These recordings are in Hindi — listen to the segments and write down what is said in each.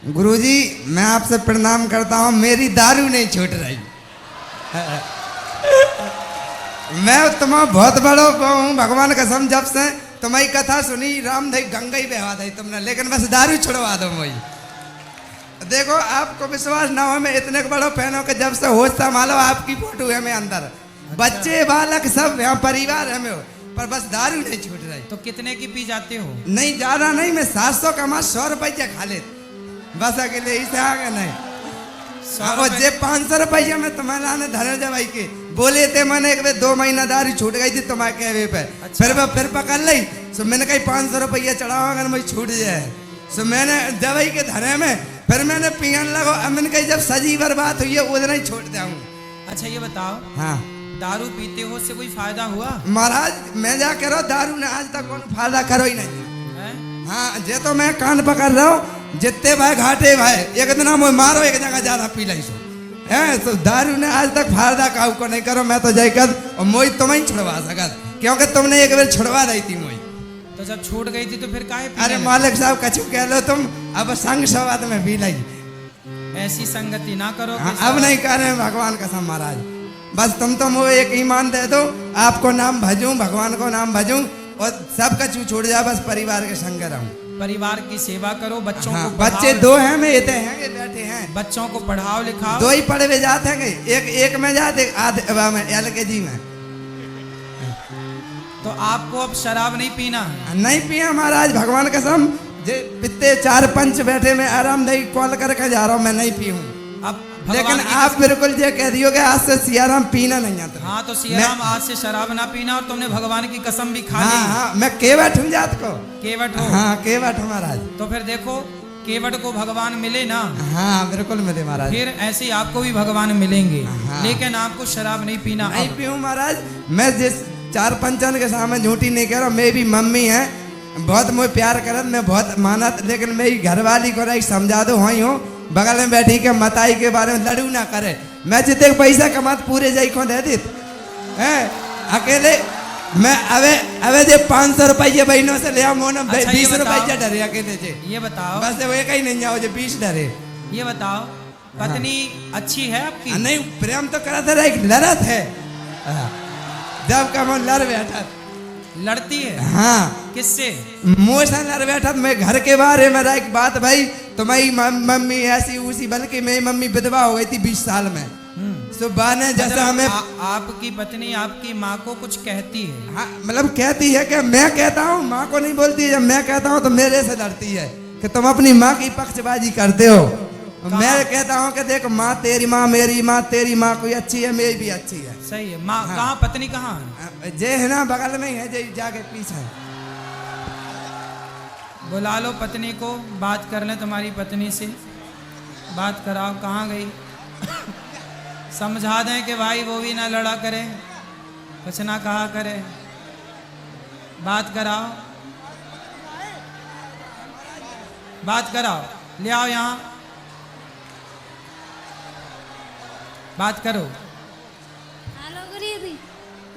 गुरुजी मैं आपसे प्रणाम करता हूँ, मेरी दारू नहीं छूट रही। मैं तुम्हारा बहुत बड़ो हूँ, भगवान कसम, जब से तुम्हारी कथा सुनी राम दई गंगा ही बहवा दी तुमने, लेकिन बस दारू छुड़वा दो मुझे। देखो आपको विश्वास ना हो, मैं इतने बड़ो फैन हूँ कि जब से होश संभालो आपकी फोटो है मैं अंदर, बच्चे बालक सब यहाँ परिवार है मैं, पर बस दारू नहीं छूट रही। तो कितने की पी जाते हो? नहीं ज्यादा नहीं, मैं 700 कमा 100 रुपया खा ले बस, अकेले इसे आगे नहीं। और जे 500 रुपया में तुम्हारे लाने धनंजय भाई के बोले थे, मैंने एक 2 महीना दारू छूट गई थी तुम्हारे कहवे पे। अच्छा। फिर पकड़ ली, सो मैंने कही 500 रुपया चढ़ाओ अगर मुझे छूट जाए। सो मैंने दवाई के धरे में फिर मैंने पियन लगो, अब मैंने कही जब सजी बर्बाद हुई है उधर ही छोड़ दूँ। अच्छा ये बताओ, हाँ दारू पीते हो उससे कोई फायदा हुआ? महाराज मैं जा करो दारू ने आज तक कोई फायदा करो ही नहीं है? हाँ जे तो मैं कान पकड़ रहा हूँ, जितने भाई घाटे भाई एक दिन मुझे मारो, एक जगह ज्यादा पी ली है, तो दारू ने आज तक फायदा काऊ को नहीं करो। मैं तो जाई कर और मोई तुम्हें छुड़वा सकत, क्योंकि तुमने एक बार छुड़वा दी थी मोई। तो जब छूट गई थी तो फिर काहे पीने अरे लगे? मालिक साहब कछु कह लो तुम, अब संग सवाद में पी ली। ऐसी संगति ना करो। हाँ, अब नहीं कर रहे भगवान कसम महाराज, बस तुम तो मुझे एक ईमान दे दो, आपको नाम भजूं, भगवान को नाम भजूं और सब कछु छोड़ जा, बस परिवार के संग रहूं। परिवार की सेवा करो, बच्चों हाँ, को बच्चे 2 हैं, मैं इतने हैं ये बैठे हैं, बच्चों को पढ़ाओ लिखाओ। 2 ही पढ़े हुए जाते हैं, एक में जाते आधे LKG में। तो आपको अब शराब नहीं पीना है? नहीं पिया महाराज, भगवान कसम, जे पित्ते 4 पंच बैठे में आराम नहीं कॉल करके जा रहा हूँ, मैं नहीं पीऊँ। अब लेकिन आप बिल्कुल ये कह दियो कि आज से सियाराम पीना नहीं आता। हाँ तो सियाराम आज से शराब ना पीना, और तुमने भगवान की कसम भी खा ली। हाँ हाँ, मैं केवट हूँ जात को। केवट हो? हाँ केवट हूँ महाराज। तो फिर देखो, केवट को भगवान मिले ना, हाँ बिल्कुल मिले महाराज, फिर ऐसे ही आपको भी भगवान मिलेंगे। हाँ। लेकिन आपको शराब नहीं पीना। नहीं पीऊँ महाराज, मैं जिस 4 पंचन के सामने झूठी नहीं कह रहा, मैं भी मम्मी है, बहुत मुझे प्यार करत, मैं बहुत मानत, लेकिन मेरी घरवाली को नहीं समझा दो, वही हूँ बगल में बैठी के मताई के बारे में लड़ू ना करे। मैं जितने पैसा कमात पूरे जाई को दे दी है अकेले, मैं अवे जे 500 रुपये बहनों से ले आओ, मोनो 20 रुपया डरे अकेले जे। ये बताओ, बस वो एक ही नहीं जाओ जो 20 डरे। ये बताओ, पत्नी अच्छी है आपकी? नहीं प्रेम तो करा था, एक लड़त है, जब का मन लड़ बैठा। लड़ती है? हाँ किससे? मुँह से लड़ बैठा। मैं घर के बारे में एक बात भाई, तुम्हारी मम्मी ऐसी उसी, बल्कि मेरी मम्मी विधवा हो गई थी 20 साल में। सुबह ने जैसा हमें आपकी पत्नी आपकी माँ को कुछ कहती है? हाँ मतलब कहती है कि मैं कहता हूँ, माँ को नहीं बोलती है, जब मैं कहता हूँ तो मेरे से लड़ती है कि तुम अपनी माँ की पक्षबाजी करते हो। मैं कहता हूँ कि देख माँ तेरी माँ, मेरी माँ, तेरी माँ कोई अच्छी है, मेरी भी अच्छी है। सही है। माँ कहाँ, पत्नी कहाँ है? जे है ना बगल में ही है, जे जाके पीछे। बुला लो पत्नी को, बात कर लें तुम्हारी पत्नी से, बात कराओ। कहाँ गई? समझा दें कि भाई वो भी ना लड़ा करे, कुछ ना कहा करे, बात कराओ, बात कराओ, ले आओ यहाँ, बात करो। हेलो गुरुजी,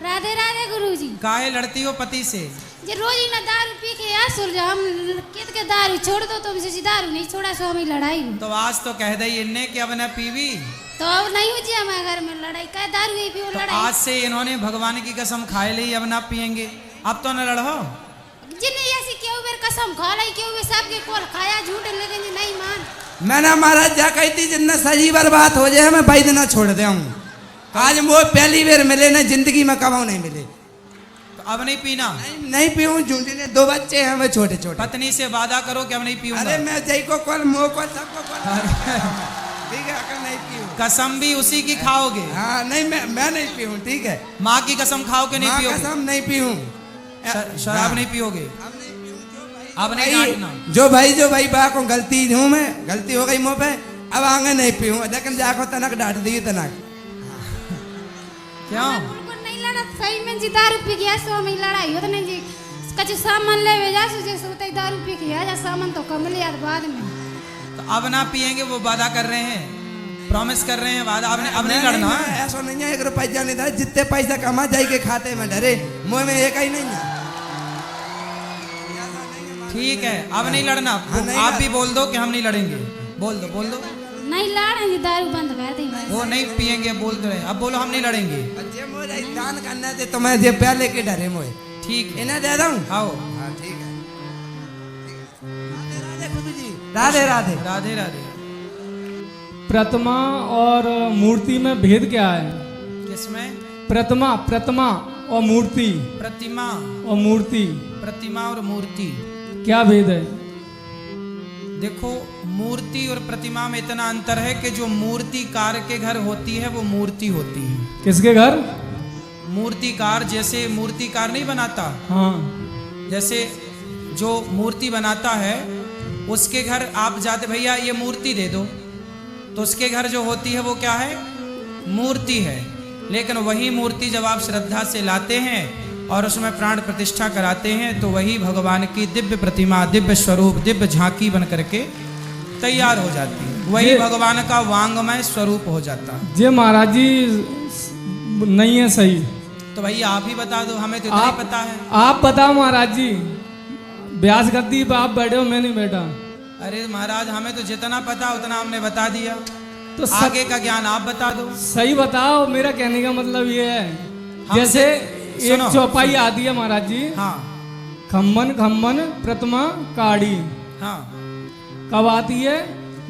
राधे राधे गुरुजी। काहे लड़ती हो पति से? जे रोज ही ना दारू पी के यार सुल जा, हम कित के दारू छोड़ दो, तो मुझे दारू नहीं छोड़ा, सो हमें लड़ाई हुई। तो आज तो कह दई इनने कि अब न पीवी, तो अब नहीं हो जी हमारे घर में लड़ाई, क्या दारू ही पी तो लड़ाई। आज से इन्होंने भगवान की कसम खाए ली, अब ना पियेंगे, अब तो न लड़ो। जिन्हें ऐसी क्यों बेर कसम खा लाई, क्यों वे सबके कोल खाया झूठ, लेकिन ये नहीं मान। मैंने महाराज जा कही थी जितना सजी बर्बाद हो जाए मैं भाई देना छोड़ दे हूँ। आज वो पहली बार मिले ना जिंदगी में, कमाओ नहीं मिले। तो अब नहीं पीना? नहीं पीऊँ, झूठे 2 बच्चे हैं, मैं छोटे छोटे। पत्नी से वादा करो कि अब नहीं पीऊंगा। अरे मैं जई को कल मुँह को सबको ठीक है, अगर नहीं पीऊँ। कसम भी उसी की खाओगे? हाँ नहीं मैं नहीं पीऊँ, ठीक है। माँ की कसम खाओ कि नहीं पियोगे? कसम नहीं पीऊँ, शराब नहीं पियोगे? अब नहीं डांटना। जो भाई बा को गलती हूँ मैं, गलती हो गई मुँह पे, अब आगे नहीं पीऊँ, लेकिन जाको तनक डांट दी तनक। क्यों? उनको नहीं लड़ा सही में जी, दारू पी के सो हमें लड़ाई हो तो नहीं जी, कछु सामान ले वे जा सुजे सोते दारू पी के आ जा, सामान तो कम ले यार बाद में। तो अब ना पियेंगे, वो वादा कर रहे हैं, प्रॉमिस कर रहे हैं, वादा। अब नहीं लड़ना। ऐसा नहीं है, 1 रुपया नहीं था, जितने पैसा कमा जाए के खाते में डरे, मुँह में एक ही नहीं है। ठीक है, अब नहीं लड़ना। हाँ, नहीं आप भी बोल दो कि हम नहीं लड़ेंगे, बोल दो बोल दो। नहीं लड़े जी, दारू बंद कर दी बस। वो नहीं पियेंगे बोल दो रहे। अब बोलो हम नहीं लड़ेंगे। जे मोरा दान करना दे तो मैं जे प्यार लेके डरे मोए ठीक है इन्हें दे दूं। आओ। हाँ ठीक है। राधे राधे खुद जी, राधे राधे। राधे राधे। प्रतिमा और मूर्ति में भेद क्या है? किसमें? प्रतिमा प्रतिमा और मूर्ति प्रतिमा और मूर्ति प्रतिमा और मूर्ति क्या भेद है? देखो मूर्ति और प्रतिमा में इतना अंतर है कि जो मूर्तिकार के घर होती है वो मूर्ति होती है। किसके घर? मूर्तिकार, जैसे मूर्तिकार नहीं बनाता, हाँ जैसे जो मूर्ति बनाता है उसके घर आप जाते भैया ये मूर्ति दे दो, तो उसके घर जो होती है वो क्या है? मूर्ति है। लेकिन वही मूर्ति जब आप श्रद्धा से लाते हैं और उसमें प्राण प्रतिष्ठा कराते हैं तो वही भगवान की दिव्य प्रतिमा, दिव्य स्वरूप, दिव्य झांकी बन करके तैयार हो जाती है। वही भगवान का वांगमय स्वरूप हो जाता है। जे महाराज जी नहीं है सही, तो भैया आप ही बता दो, हमें तो इतना ही पता है। आप बताओ महाराज जी। व्यास गद्दी पे आप बैठे हो, मैं नहीं बैठा। अरे महाराज हमें तो जितना पता उतना हमने बता दिया, तो आगे का ज्ञान आप बता दो। सही बताओ। मेरा कहने का मतलब ये है, जैसे एक सुनो, चौपाई आती है महाराज जी, हाँ खम्मन खम्मन प्रतिमा काड़ी, हाँ कब आती है?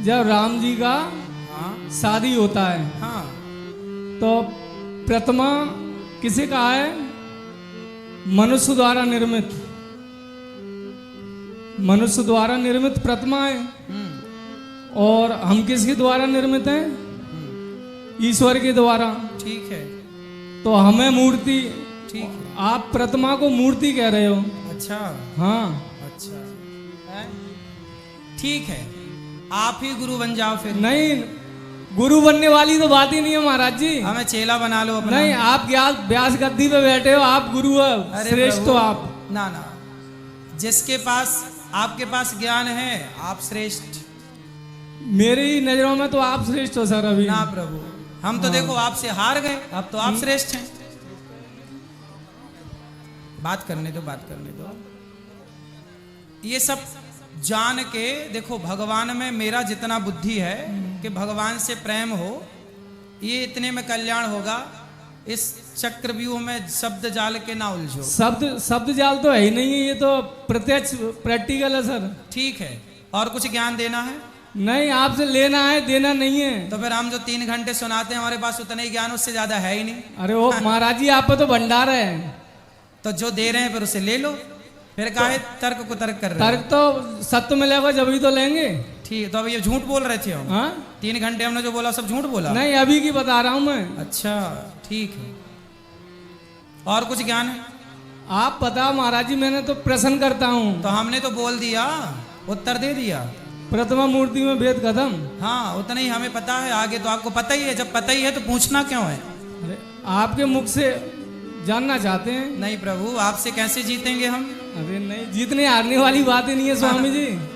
जब राम जी का हाँ शादी होता है। हाँ। तो प्रतिमा किसे कहा है? मनुष्य द्वारा निर्मित, मनुष्य द्वारा निर्मित प्रतिमा है। और हम किसके द्वारा निर्मित हैं? ईश्वर के द्वारा। ठीक है तो हमें मूर्ति, ठीक है। आप प्रतिमा को मूर्ति कह रहे हो। अच्छा हाँ अच्छा है? ठीक है, आप ही गुरु बन जाओ फिर। नहीं, गुरु बनने वाली तो बात ही नहीं है महाराज जी। हमें चेला बना लो अपना। नहीं, आप व्यास गद्दी पे बैठे हो, आप गुरु हो, अरे श्रेष्ठ प्रभु, हो आप। ना ना, जिसके पास आपके पास ज्ञान है आप श्रेष्ठ। मेरी नजरों में तो आप श्रेष्ठ हो सर अभी। ना प्रभु, हम तो देखो आपसे हार गए, अब तो आप श्रेष्ठ हैं। बात करने दो, बात करने दो। ये सब जान के देखो, भगवान में मेरा जितना बुद्धि है कि भगवान से प्रेम हो, ये इतने में कल्याण होगा। इस चक्रव्यूह में शब्द जाल के ना उलझो। शब्द जाल तो है ही नहीं है, ये तो प्रत्यक्ष प्रैक्टिकल है सर। ठीक है, और कुछ ज्ञान देना है? नहीं, आपसे लेना है, देना नहीं है। तो फिर हम जो 3 घंटे सुनाते हैं हमारे पास उतना ही ज्ञान, उससे ज्यादा है ही नहीं। अरे वो महाराज जी, आप पे तो भंडार है। तो जो दे रहे हैं फिर उसे ले लो। फिर काहे तर्क को तर्क कर रहे हो? तर्क तो सत्य मिलेगा जब ही तो लेंगे। ठीक, तो अब ये झूठ बोल रहे थे हम। हाँ 3 घंटे हमने जो बोला सब झूठ बोला? नहीं, अभी की बता रहा हूँ मैं। अच्छा ठीक है, और कुछ ज्ञान है? आप बताओ महाराज जी, मैंने तो प्रश्न करता हूँ। तो हमने तो बोल दिया, उत्तर दे दिया। प्रतिमा मूर्ति में भेद खत्म। हाँ उतना ही हमें पता है, आगे तो आपको पता ही है। जब पता ही है तो पूछना क्यों है? अरे आपके मुख से जानना चाहते हैं। नहीं प्रभु, आपसे कैसे जीतेंगे हम? अरे नहीं, जीतने हारने वाली बात ही नहीं है स्वामी जी।